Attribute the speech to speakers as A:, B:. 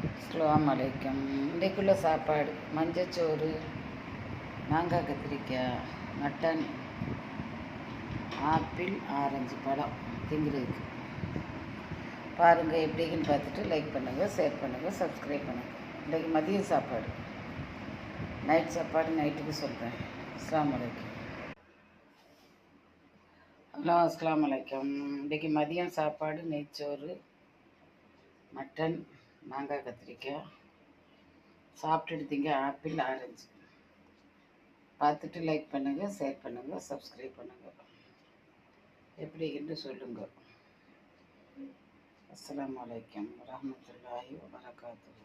A: அஸ்ஸலாமு அலைக்கும். இன்றைக்குள்ள சாப்பாடு மஞ்சச்சோறு, மாங்காய் கத்திரிக்காய், மட்டன், ஆப்பிள், ஆரஞ்சு பழம் திங்கிறதுக்கு. பாருங்கள் எப்படின்னு பார்த்துட்டு லைக் பண்ணுங்கள், ஷேர் பண்ணுங்கள், சப்ஸ்கிரைப் பண்ணுங்கள். இன்றைக்கு மதிய சாப்பாடு, நைட் சாப்பாடு நைட்டுக்கு சொல்கிறேன். அஸ்ஸலாமு அலைக்கும். ஹலோ, அஸ்ஸலாமு அலைக்கும். இன்றைக்கி மதியம் சாப்பாடு நெய்ச்சோறு, மட்டன், மாங்காய் கத்திரிக்காய், சாப்பிட்டுட்டு திங்க ஆப்பிள், ஆரஞ்சு. பார்த்துட்டு லைக் பண்ணுங்கள், ஷேர் பண்ணுங்கள், சப்ஸ்கிரைப் பண்ணுங்கள். எப்படி என்று சொல்லுங்கள். அஸ்ஸலாமு அலைக்கும் வரஹ்மத்துல்லாஹி வபரகாத்துஹு.